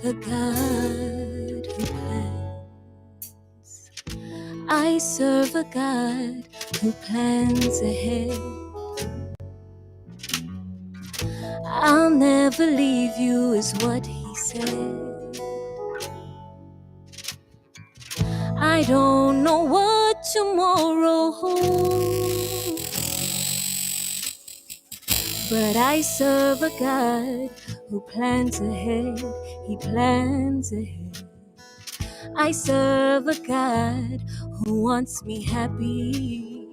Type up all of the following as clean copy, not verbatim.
A God who plans. I serve a God who plans ahead. I'll never leave you is what he said. I don't know what tomorrow holds, but I serve a God who plans ahead. He plans ahead. I serve a God who wants me happy.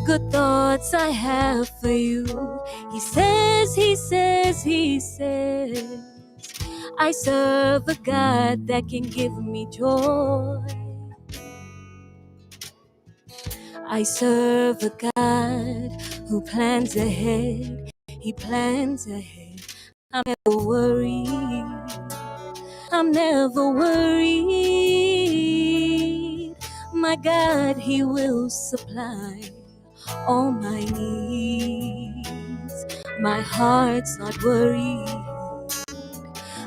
Good thoughts I have for you. He says, he says, he says, I serve a God that can give me joy. I serve a God who plans ahead. He plans ahead. I'm never worried. I'm never worried. My God, he will supply all my needs. My heart's not worried.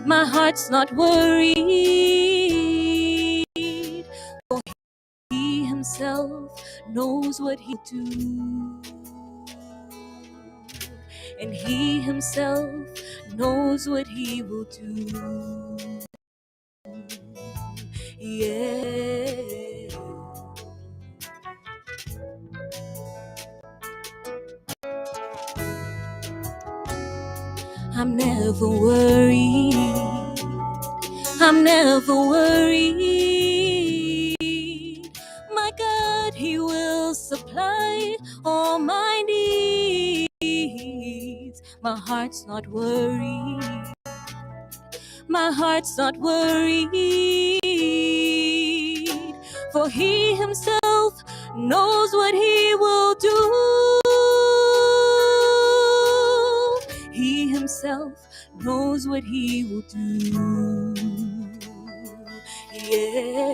My heart's not worried. For he himself knows what he'll do. And he himself knows what he will do. Yeah. I'm never worried. I'm never worried. My God, he will supply all my needs. My heart's not worried. My heart's not worried. For he himself knows what he will do. He himself knows what he will do. Yeah.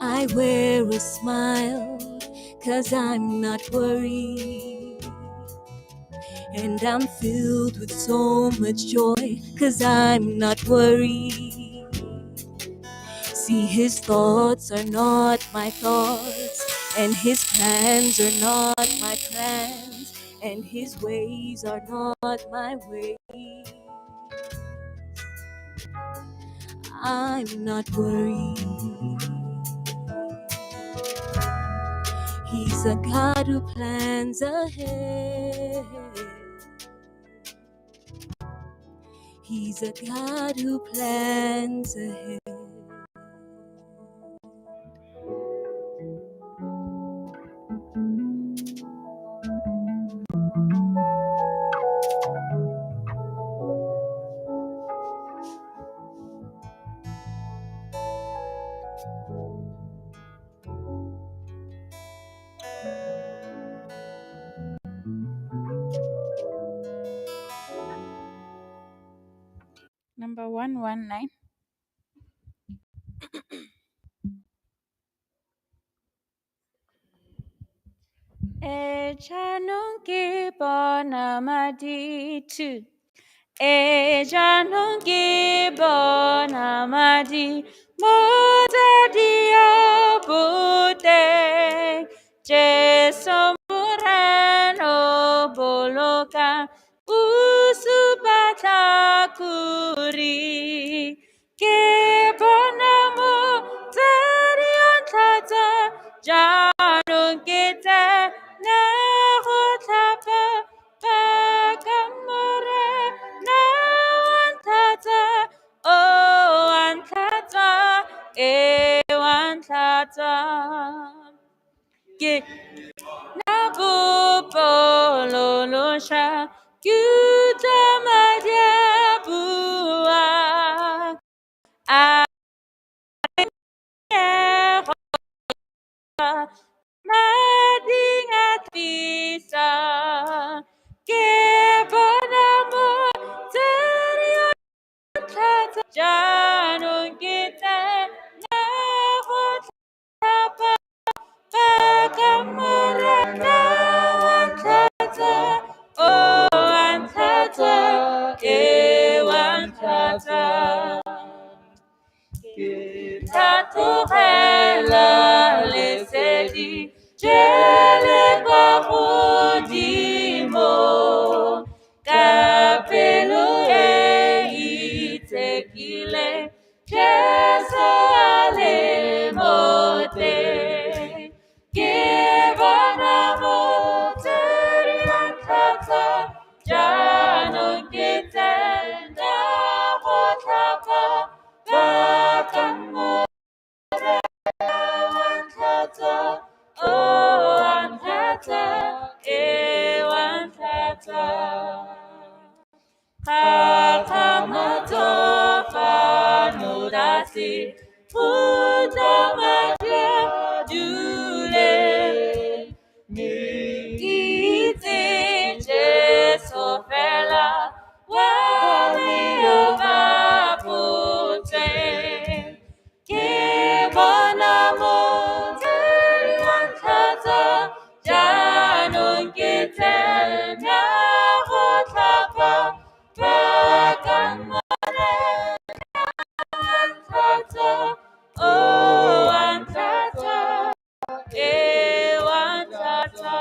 I wear a smile 'cause I'm not worried. And I'm filled with so much joy 'cause I'm not worried. See, his thoughts are not my thoughts, and his plans are not my plans, and his ways are not my ways. I'm not worried. He's a God who plans ahead. He's a God who plans ahead. Number 119. Ejanungi bonamadi. Ejanungi bonamadi. Motswedi abute. Jesu murano boloka. Usubata kuri. Ke bonamo tarion tata. Janung kita na hotapa pakamore na antata oh antata antata ke na bupololosha kita madia bua madingat bisa ke padamu teriak Jangan kita nak apa kamarana wantata oh wantata wantata Tatuela lesedi jele babudimo kapelu itekile jesu alemote Gibanamo teriantata jano kitenda watapa bakamo Wantata, oh wantata, wantata. Hakamato fanudasi, Udamadia dule. Iti Jesu fela, wami ovapute. Kibonamo teriantata janun kitenya hotapa bakamone antata oh antata antata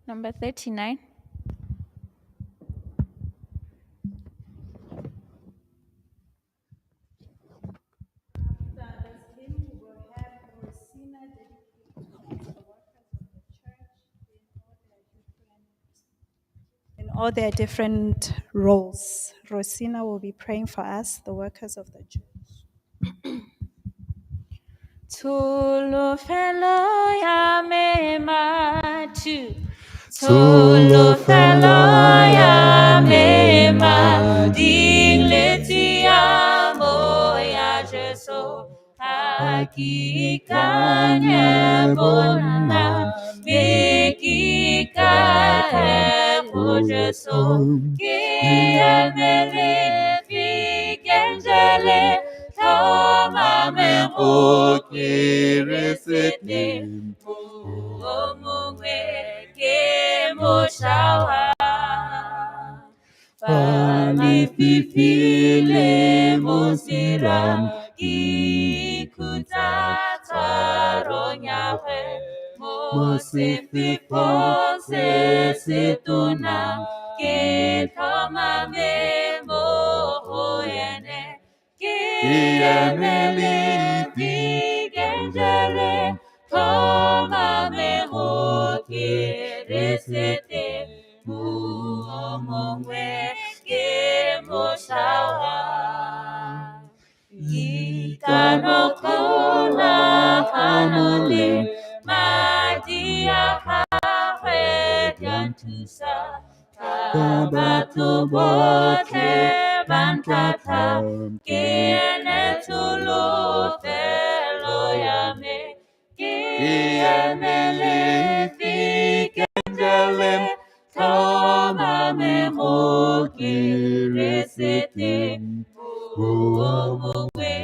Number 39. all their different roles. Rosina will be praying for us, the workers of the church. Tsholofelo ya me matu. Tsholofelo ya me ma. Dingleti ya mo ya Jesu. Hakikanya bona. Mikika po Jesu. Kiemele fikengele. Toma me ho kirisete. Mungwe ke moshawa. Palififile mosira kikuta taronyawe. Mosifiko se situna ke toma me mohoene. Kiemeli fikengele toma me ho kirisete. Muomongwe ke moshawa. Ikano kona hanole madia hawe yantusa. Kabato bote bantata kiene tulo felo yame. Kiemele fikendele toma me ho kirisete. Muomongwe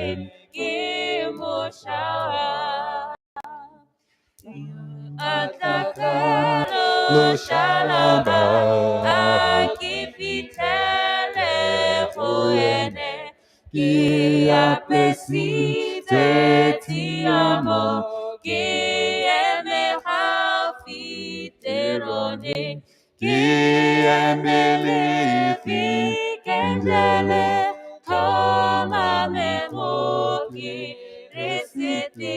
ke moshawa. Atakalo shalaba akipitele huene. Kia pesite tiamo. Kieme hafiterone. Kiemele fikendele. Toma me ho kirisite.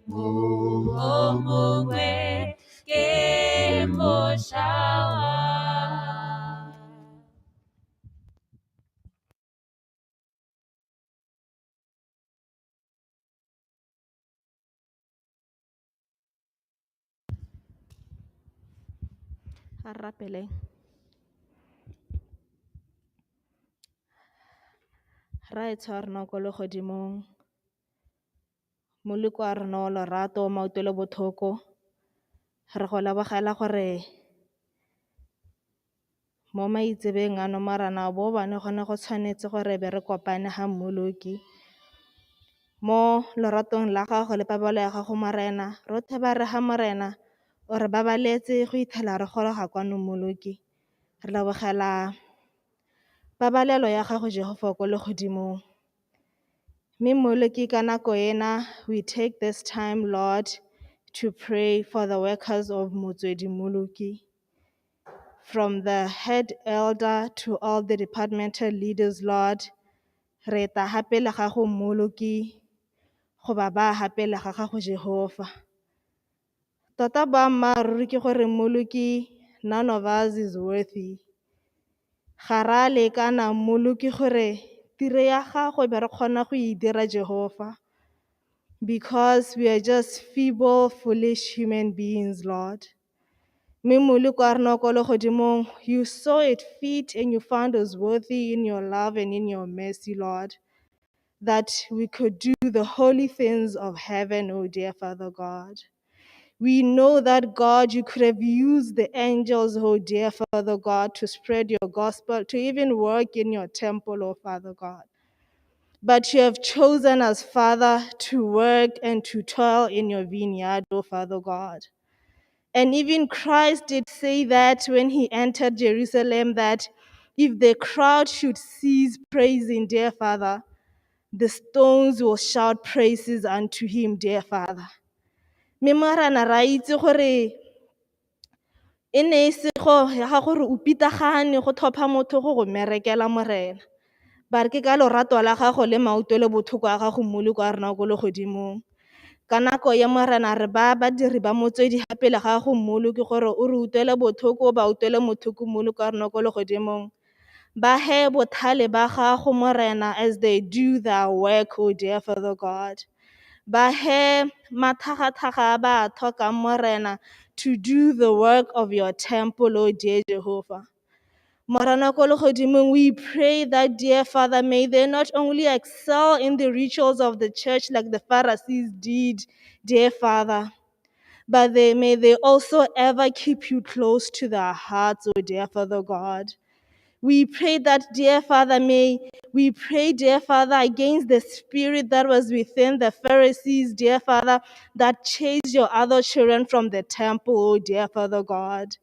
Muomongwe ke moshawa. Arapele. Ra e tshwarno ko le godimong. Moleko a rena o lorato maoto le bothoko. Re go lebogela gore mo maitsebeng ano marana bo bane gone go tshwanetse gore be re kopane ga mmoloki. Mo loratong la gago le pabalo ya gago morena, rothe ba re ga morena o re babaletse go ithela re goroga kwano mmoloki. Re lebogela pabalelo ya gago Jehova ko le godimong. Mme mmoloki ka nako ena, we take this time, Lord, to pray for the workers of Motswedi Moloki. From the head elder to all the departmental leaders, Lord, re ta hape le gago mmoloki, go ba hape le ga gago Jehova. Tota boammaaruri ke gore mmoloki, none of us is worthy. Ga ra lekana mmoloki gore tiro ya gago be re kgona go e dira Jehova, because we are just feeble, foolish human beings, Lord. You saw it fit and you found us worthy in your love and in your mercy, Lord, that we could do the holy things of heaven, oh dear Father God. We know that, God, you could have used the angels, oh dear Father God, to spread your gospel, to even work in your temple, oh Father God. But you have chosen us, Father, to work and to toil in your vineyard, oh Father God. And even Christ did say that when he entered Jerusalem, that if the crowd should cease praising, dear Father, the stones will shout praises unto him, dear Father. Memorana ra itse gore e ne se go ya gore o pitagane go thopha motho go go merekela morena. Ba re ke ka lorato la gago le maoto le bothoko a gago mmoloko a rena go le godimong. ka nako ya Morena re ba badiri ba motswedi ga pele ga go mmolo ke gore o re utlwele botlhoko, o ba utlwele mothoko mmolo ka rinoko le godimong. Ba he bothale ba gago Morena as they do their work, oh dear Father God. Ba he mathagathaka a ba a tlhokang Morena to do the work of your temple, oh dear Jehovah. Morena ko legodimong, we pray that, dear Father, may they not only excel in the rituals of the church like the Pharisees did, dear Father, but may they also ever keep you close to their hearts, oh dear Father God. We pray that, dear Father, dear Father, against the spirit that was within the Pharisees, dear Father, that chased your other children from the temple, oh dear Father God.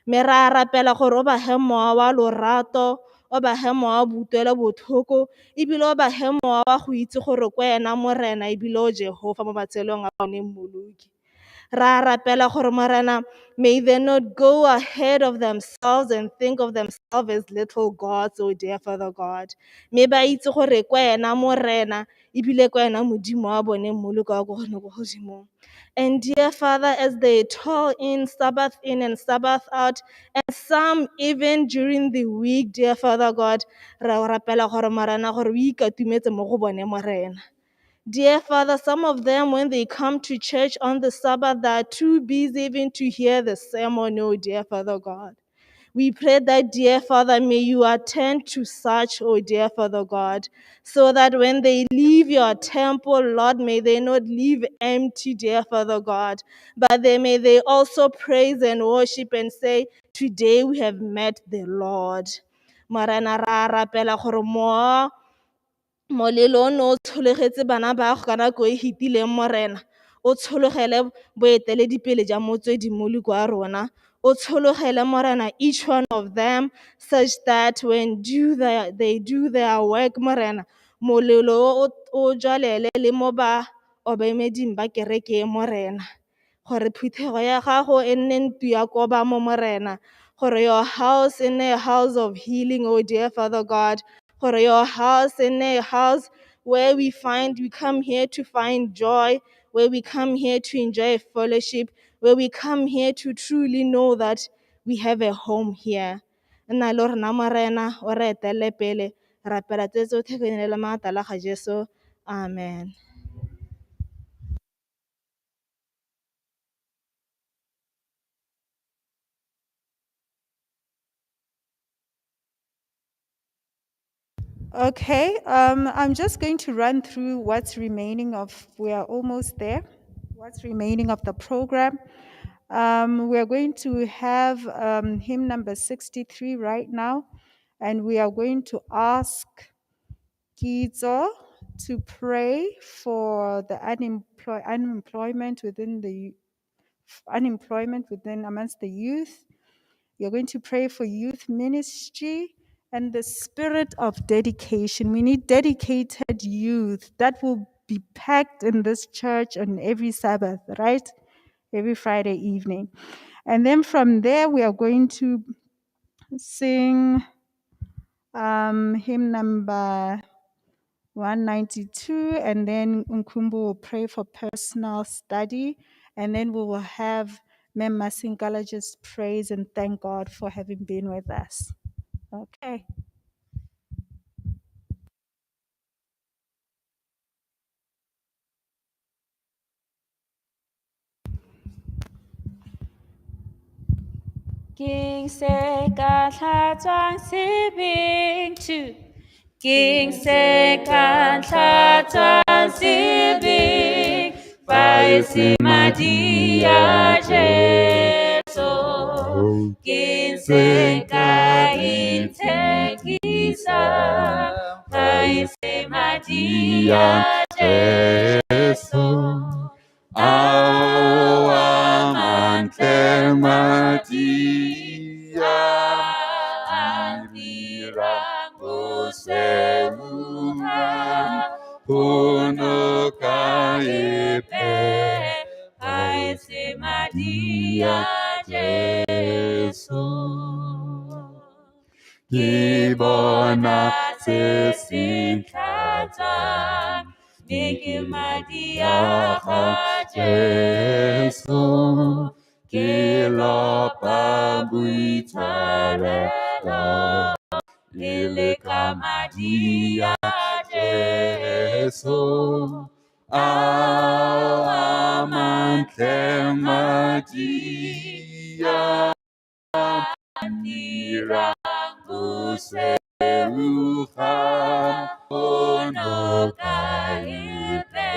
Me ra rapela gore o ba he mowa wa lorato, o ba he mowa wa butlwelo botlhoko, ebile o ba he mowa wa go itse gore ko wena Morena ebile o Jehova mo matshelong a bone mmoloki. Ra rapela gore Morena, may they not go ahead of themselves and think of themselves as little gods, oh dear Father God. Me ba itse gore ko wena Morena ebile ko wena Modimo wa bone mmoloki wa ko gone ko godimong. And dear Father, as they toil in and Sabbath out, and some even during the week, dear Father God, ra rapela gore Morena gore o ikatumetse mo go bone Morena. Dear Father, some of them, when they come to church on the Sabbath, they are too busy even to hear the sermon, oh dear Father God. We pray that, dear Father, may you attend to such, oh dear Father God, so that when they leave your temple, Lord, may they not leave empty, dear Father God, but may they also praise and worship and say, today we have met the Lord. Marana ra rapela gore molelo o ne o tsholegetse bana ba go ka nako e fetileng Morena, o tshologele boeteledipele jwa motswedi mmoloko wa rona, o tshologele Morena each one of them, such that when they do their work Morena, molelo o jwalele le mo ba obameding ba kereke Morena, gore phuthego ya gago e nne ntu ya koba mo Morena, gore your house in a house of healing, oh dear Father God, for your house in a house where we come here to find joy, where we come here to enjoy fellowship, where we come here to truly know that we have a home here. Nna le rona Morena o re etelle pele, rapela tse tsotlhe ka leina la maatla la ga Jesu. Amen. Okay, I'm just going to run through what's remaining we are almost there, what's remaining of the program. We are going to have hymn number 63 right now, and we are going to ask Kizo to pray for the unemployment amongst the youth. You're going to pray for youth ministry and the spirit of dedication. We need dedicated youth that will be packed in this church on every Sabbath, right? Every Friday evening. And then from there, we are going to sing hymn number 192, and then Nkumbu will pray for personal study, and then we will have Mem Masingala just praise and thank God for having been with us. Okay. King se ka hlatswang sebeng to King se ka hlatswang sebeng Faisi madia Jesu King se ka itekisa Faisi madia Jesu Awa mantle madia Andirang usemuha Puno kaipe Aise madia Jesu Kibona sesintlatan ke madi ya Jesu, ke lopa boitshwarelo, le ka madi ya Jesu, a mantle madi ya dirang buseruhan ono kaipe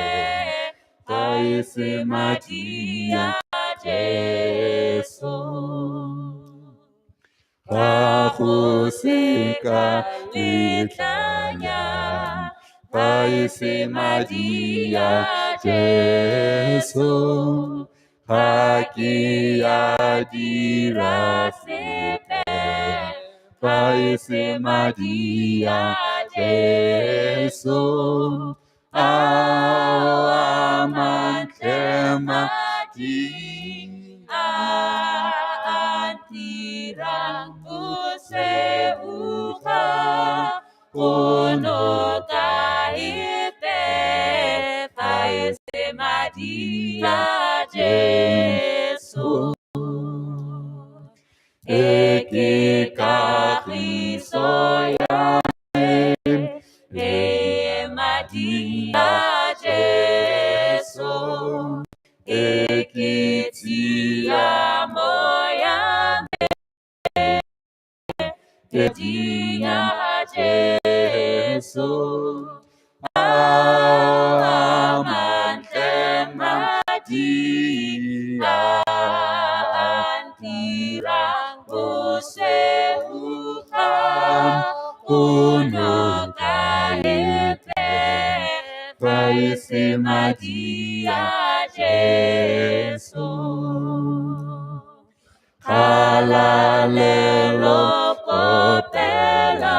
kaisi madi ya Jesu. Aku sekalitanya kaisi madi ya Jesu, haki adirasipe kaisi madi ya Jesu, aman kemati antirang useuha uno kaite kaise madia Jesu eki kahisoya madia Jesu ekitia moya dia Jesu aman kemadia antirang useuha uno kaite kaisi madia Jesu kalalelo kopela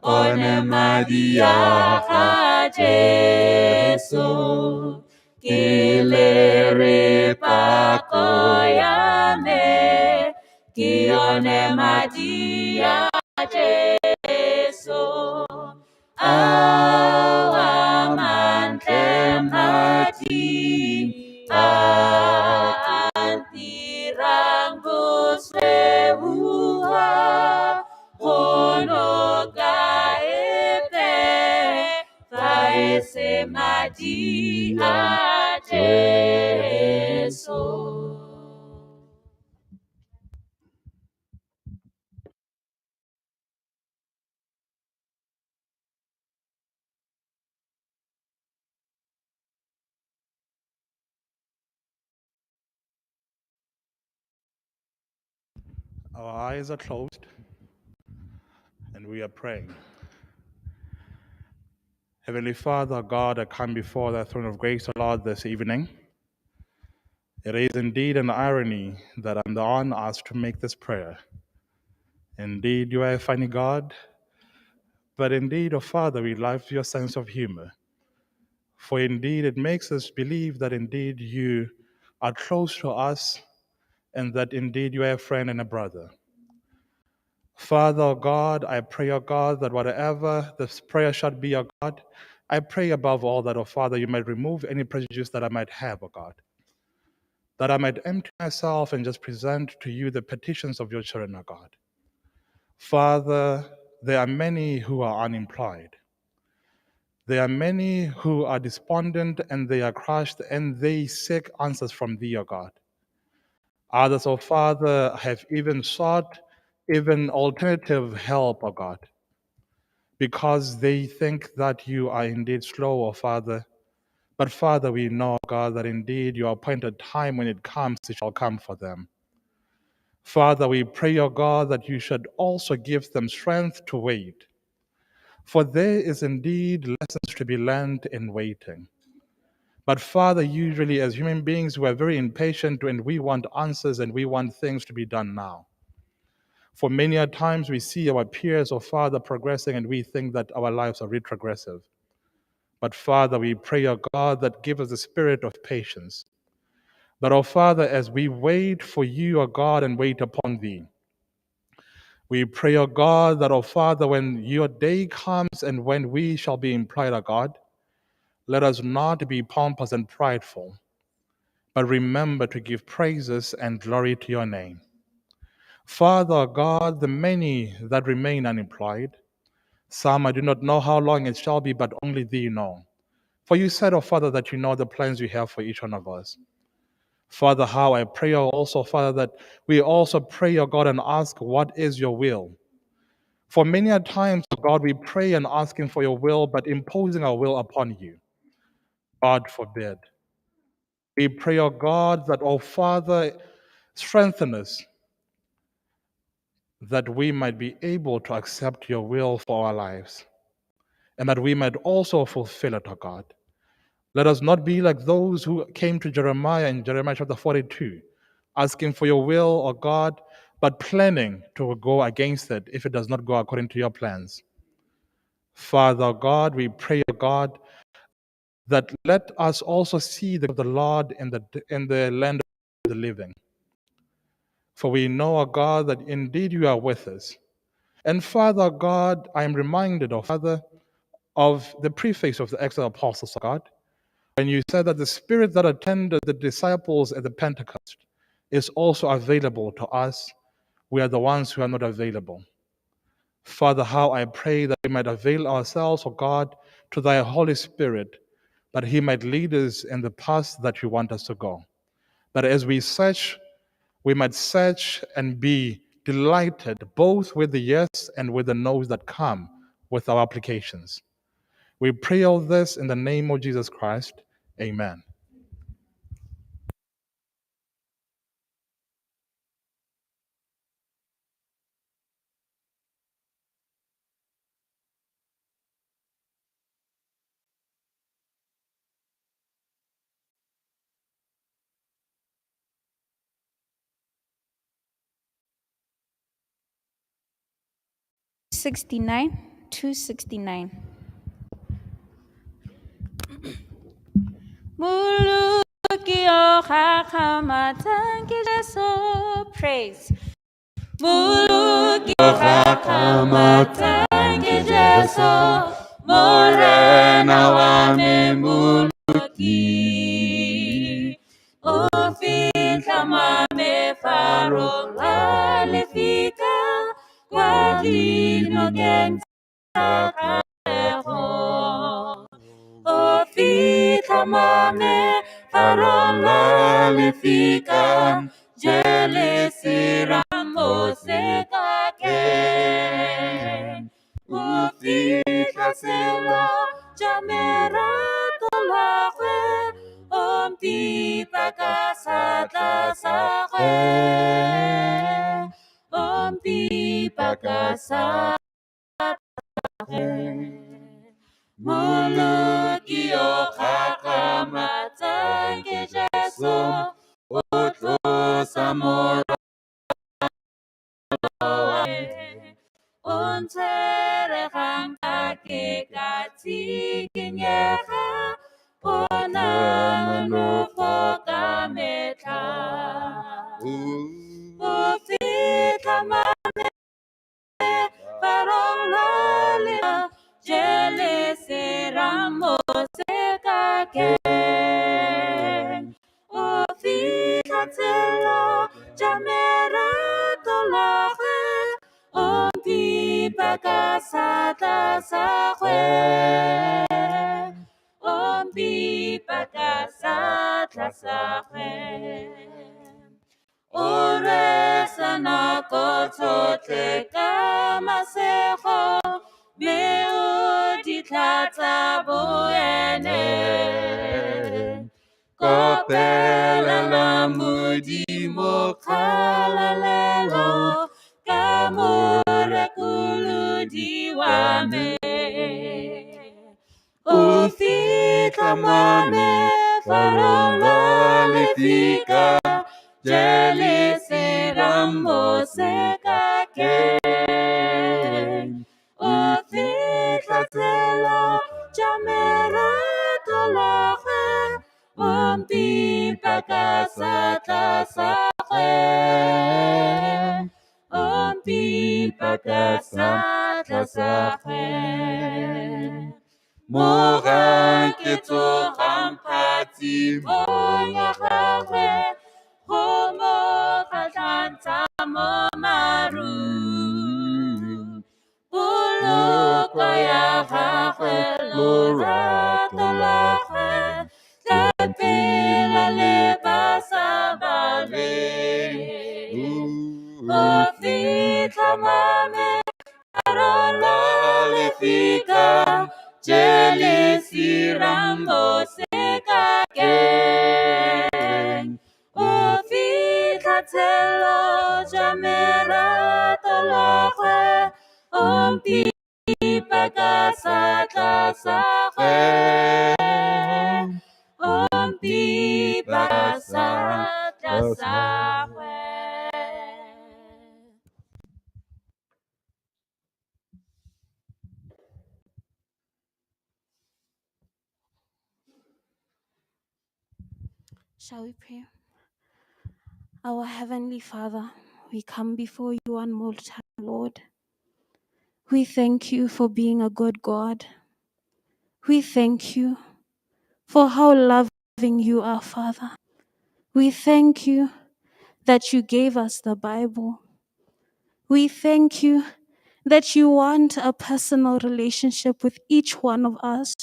one madia Jesu kileri pakoyame kione madia Jesu awaman kemati antirang buseuha ono gaete kaise madia Jesu. Our eyes are closed and we are praying. Heavenly Father, God, I come before thy throne of grace, O Lord, this evening. It is indeed an irony that I'm the one asked to make this prayer. Indeed, you are a funny God, but indeed, O Father, we love your sense of humor. For indeed, it makes us believe that indeed you are close to us and that indeed you are a friend and a brother. Father, O God, I pray, O God, that whatever this prayer shall be, O God, I pray above all that, O Father, you might remove any prejudice that I might have, O God, that I might empty myself and just present to you the petitions of your children, O God. Father, there are many who are unemployed. There are many who are despondent and they are crushed and they seek answers from thee, O God. Others, O Father, have even sought even alternative help, O God, because they think that you are indeed slow, O Father. But Father, we know, God, that indeed your appointed time when it comes, it shall come for them. Father, we pray, O God, that you should also give them strength to wait. For there is indeed lessons to be learned in waiting. But Father, usually as human beings, we are very impatient and we want answers and we want things to be done now. For many a times we see our peers, O Father, progressing and we think that our lives are retrogressive. But Father, we pray, O God, that give us the spirit of patience. That, O Father, as we wait for you, O God, and wait upon thee, we pray, O God, that, O Father, when your day comes and when we shall be employed, O God, Let us not be pompous and prideful, but remember to give praises and glory to your name. Father God, the many that remain unemployed, some I do not know how long it shall be, but only thee know. For you said, O Father, that you know the plans you have for each one of us. Father, how I pray also, Father, that we also pray, O God, and ask, what is your will? For many a times, O God, we pray and asking for your will, but imposing our will upon you. God forbid. We pray, O God, that, O Father, strengthen us, that we might be able to accept your will for our lives, and that we might also fulfill it, O God. Let us not be like those who came to Jeremiah in Jeremiah chapter 42, asking for your will, O God, but planning to go against it if it does not go according to your plans. Father God, we pray, O God, that let us also see the Lord in the land of the living. For we know, O God, that indeed you are with us. And Father God, I am reminded, O Father, of the preface of the Acts of the Apostles, O God, when you said that the Spirit that attended the disciples at the Pentecost is also available to us. We are the ones who are not available. Father, how I pray that we might avail ourselves, O God, to thy Holy Spirit, that he might lead us in the path that you want us to go. That as we search, we might search and be delighted both with the yes and with the no's that come with our applications. We pray all this in the name of Jesus Christ. Amen. #269. Muluki o hakamatang Jesu praise. Muluki o hakamatang Jesu morena wame muluki. O fika mame farong alifika kwa dino genta kaho. O fika mame farola lefika jele siramo sekake. O fika sela jamera tolakwe om tipa kasata sakwe om tipa kasata Muluki o hakamatang Jesu otlo samora ontere hanga ke kati kinyeha ona manufo kameta ufika mame parola jele seramo sekake ofika tela jamera tolahe ompi pakasata sakwe ompi pakasata sakwe Ore sana kotote kamaseho meu ditlata buene kopela la mudi mokala lelo kamure kulu diwame ufika mame farola lefika Jeli siramo sekake Ufika tela jamera tolahe Ompi pakasata sakwe Ompi pakasata sakwe Mora ke tsogang phatsi mo ya gagwe, go mo kgatlhantsha mo marung. Poloko ya gagwe, lorato la gagwe, tla phela le basa ba lwe. Go fitlha mametlelelo le fika, jealousy rambo sekakeng. O fitlha tshelo ja merato la gwe, o mpipa ka satla sa gwe, o mpipa ka satla sa gwe. Shall we pray? Our Heavenly Father, we come before you one more time, Lord. We thank you for being a good God. We thank you for how loving you are, Father. We thank you that you gave us the Bible. We thank you that you want a personal relationship with each one of us.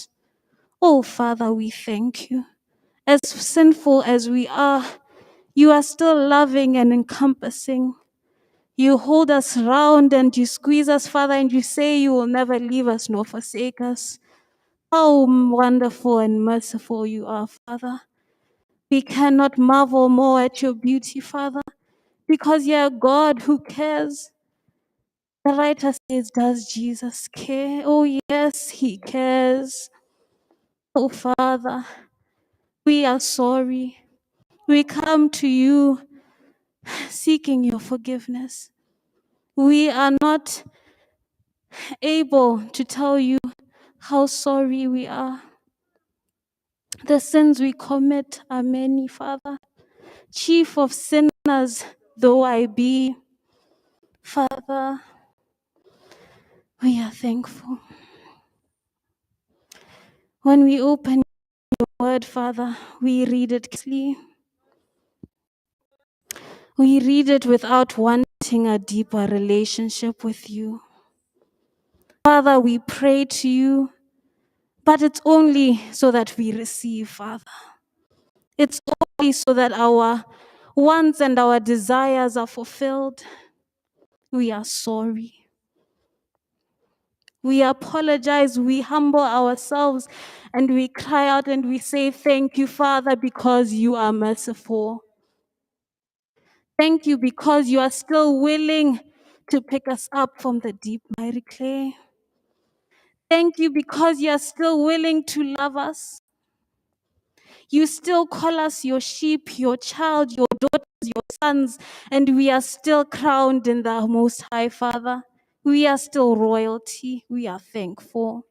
Oh, Father, we thank you. As sinful as we are, you are still loving and encompassing. You hold us round and you squeeze us, Father, and you say you will never leave us nor forsake us. How wonderful and merciful you are, Father. We cannot marvel more at your beauty, Father, because you're a God who cares. The writer says, does Jesus care? Oh, yes, he cares. Oh, Father, we are sorry. We come to you seeking your forgiveness. We are not able to tell you how sorry we are. The sins we commit are many, Father. Chief of sinners though I be, Father, we are thankful. When we open your word, Father, we read it carefully. We read it without wanting a deeper relationship with you. Father, we pray to you, but it's only so that we receive, Father. It's only so that our wants and our desires are fulfilled. We are sorry. We apologize, we humble ourselves, and we cry out and we say, thank you, Father, because you are merciful. Thank you because you are still willing to pick us up from the deep miry clay. Thank you because you are still willing to love us. You still call us your sheep, your child, your daughters, your sons, and we are still crowned in the Most High, Father. We are still royalty. We are thankful.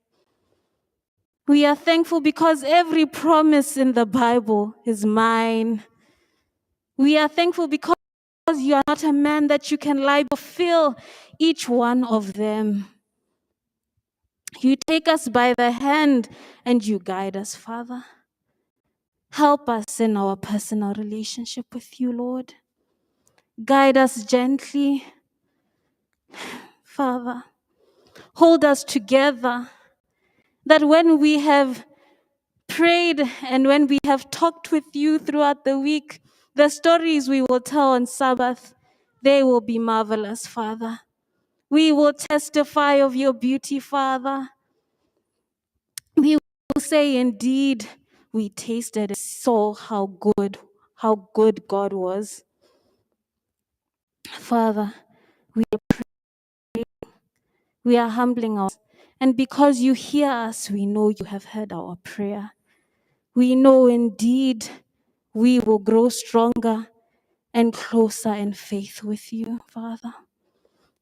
We are thankful because every promise in the Bible is mine. We are thankful because you are not a man that you can lie, fulfill each one of them. You take us by the hand and you guide us, Father. Help us in our personal relationship with you, Lord. Guide us gently, Father. Hold us together, that when we have prayed and when we have talked with you throughout the week, the stories we will tell on Sabbath, they will be marvelous, Father. We will testify of your beauty, Father. We will say, indeed, we tasted and saw how good God was. Father, we are humbling ourselves. And because you hear us, we know you have heard our prayer. We know indeed we will grow stronger and closer in faith with you, Father.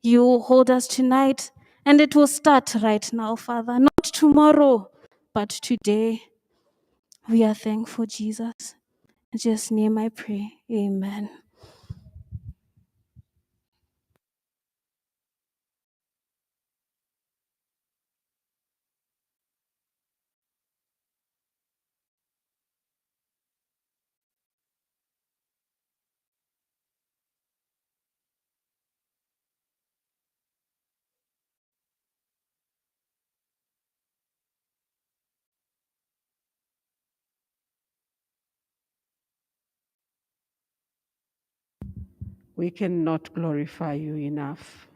You will hold us tonight, and it will start right now, Father. Not tomorrow, but today. We are thankful, Jesus. In Jesus' name I pray. Amen. We cannot glorify you enough.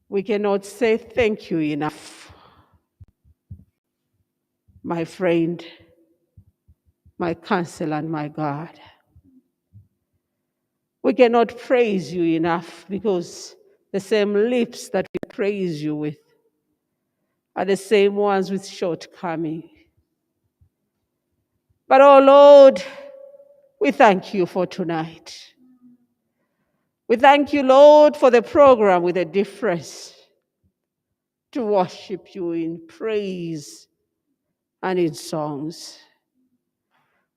We cannot say thank you enough. My friend, my counselor, and my God. We cannot praise you enough because the same lips that we praise you with are the same ones with shortcoming. But oh Lord, we thank you for tonight. We thank you, Lord, for the program with a difference to worship you in praise and in songs.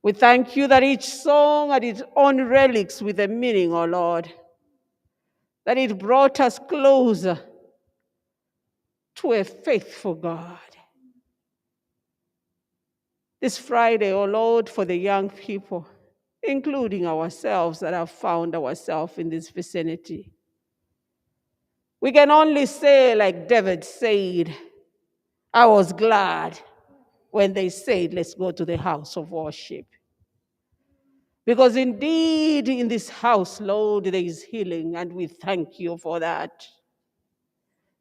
We thank you that each song had its own relics with a meaning, oh Lord, that it brought us closer to a faithful God. This Friday, oh Lord, for the young people, including ourselves that have found ourselves in this vicinity, we can only say, like David said, I was glad when they said, let's go to the house of worship. Because indeed, in this house, Lord, there is healing, and we thank you for that.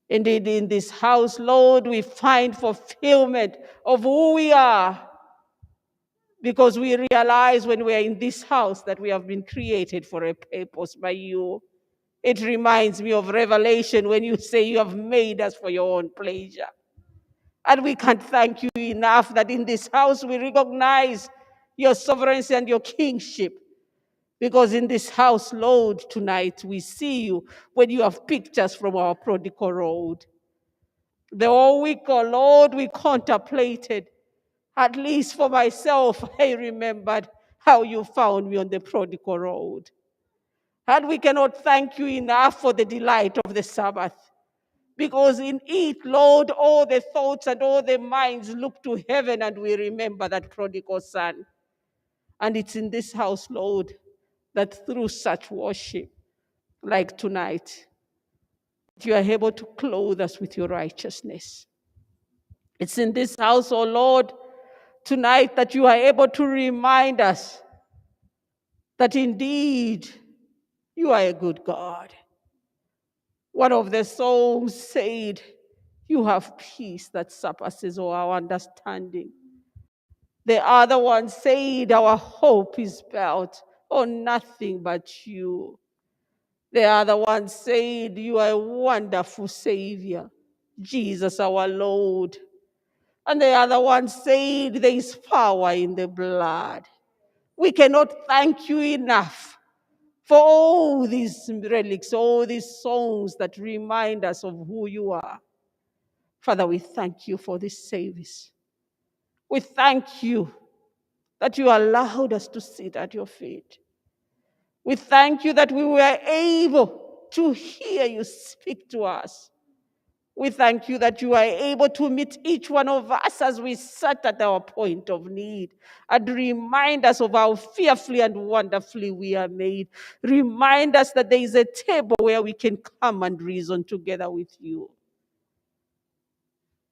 Indeed, in this house, Lord, we find fulfillment of who we are, because we realize when we are in this house that we have been created for a purpose by you. It reminds me of Revelation when you say you have made us for your own pleasure. And we can't thank you enough that in this house we recognize your sovereignty and your kingship. Because in this house, Lord, tonight we see you when you have picked us from our prodigal road. The whole week, oh Lord, we contemplated. At least for myself, I remembered how you found me on the prodigal road. And we cannot thank you enough for the delight of the Sabbath. Because in it, Lord, all the thoughts and all the minds look to heaven, and we remember that prodigal son. And it's in this house, Lord, that through such worship, like tonight, you are able to clothe us with your righteousness. It's in this house, oh Lord, tonight that you are able to remind us that indeed you are a good God. One of the songs said, you have peace that surpasses all our understanding. The other one said, our hope is built on nothing but you. The other one said, you are a wonderful Savior, Jesus our Lord. And the other one said, there is power in the blood. We cannot thank you enough for all these relics, all these songs that remind us of who you are. Father, we thank you for this service. We thank you that you allowed us to sit at your feet. We thank you that we were able to hear you speak to us. We thank you that you are able to meet each one of us as we sat at our point of need and remind us of how fearfully and wonderfully we are made. Remind us that there is a table where we can come and reason together with you.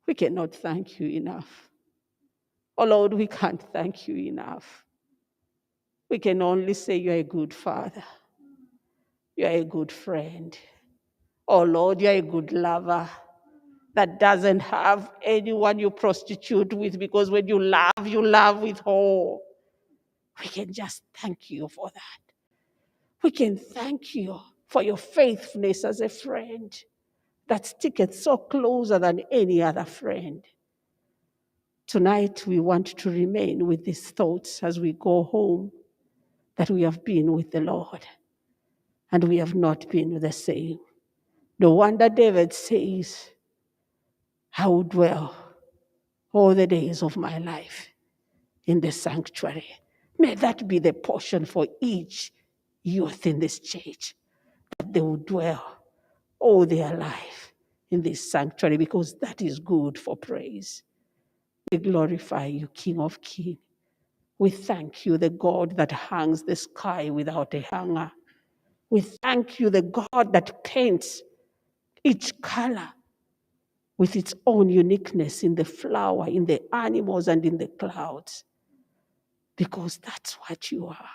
We cannot thank you enough. Oh Lord, we can't thank you enough. We can only say you're a good father. You're a good friend. Oh Lord, you're a good lover that doesn't have anyone you prostitute with, because when you love with all. We can just thank you for that. We can thank you for your faithfulness as a friend that sticketh so closer than any other friend. Tonight, we want to remain with these thoughts as we go home, that we have been with the Lord and we have not been the same. No wonder David says, I will dwell all the days of my life in the sanctuary. May that be the portion for each youth in this church, that they will dwell all their life in this sanctuary, because that is good for praise. We glorify you, King of Kings. We thank you, the God that hangs the sky without a hanger. We thank you, the God that paints each color with its own uniqueness in the flower, in the animals, and in the clouds, because that's what you are.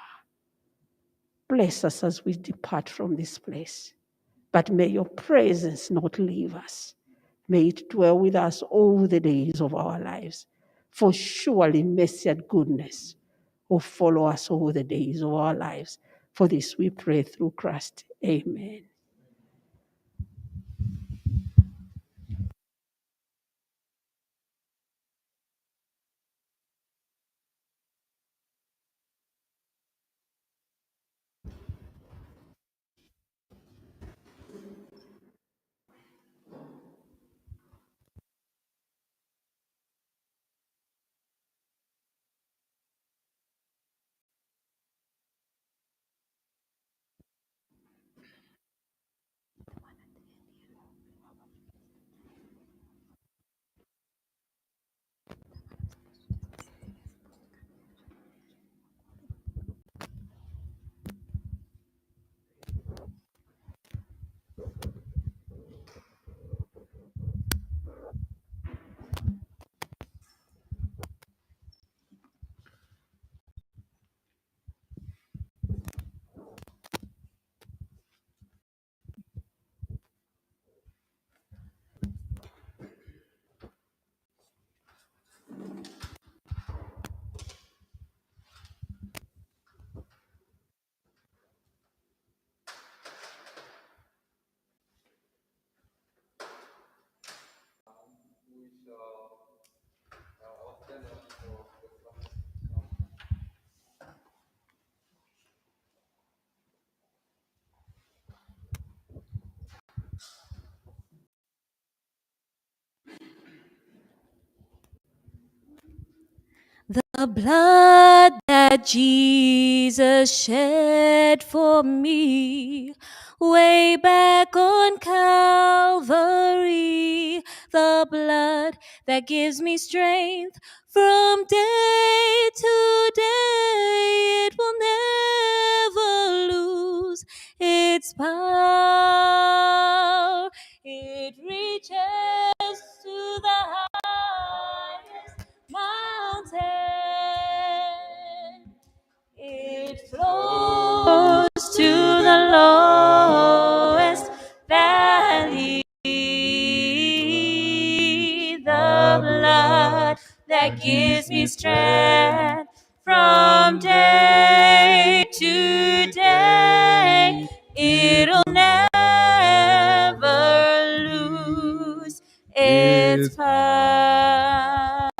Bless us as we depart from this place. But may your presence not leave us. May it dwell with us all the days of our lives. For surely mercy and goodness will follow us all the days of our lives. For this we pray through Christ. Amen. The blood that Jesus shed for me way back on Calvary, the blood that gives me strength from day to day, it will never lose its power. It reaches to the highest mountain. It flows to the lowest valley. The blood that gives me strength from day to day, it'll never lose its power.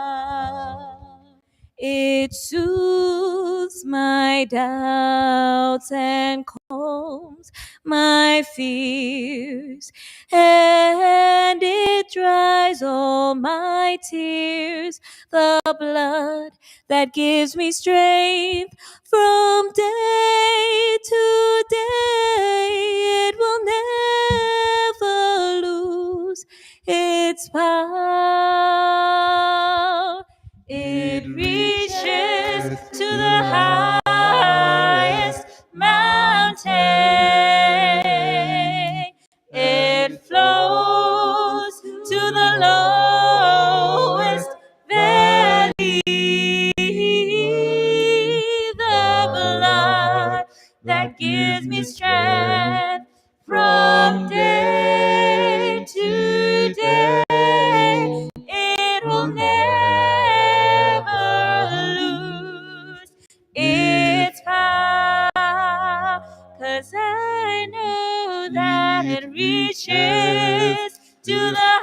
It soothes my doubts and calms my fears, and it dries all my tears. The blood that gives me strength from day to day, it will never lose its power. It reaches to the highest mountain. It flows to the lowest valley. The blood that gives me strength from day to day, it will never lose its power, 'cause I know that it reaches to the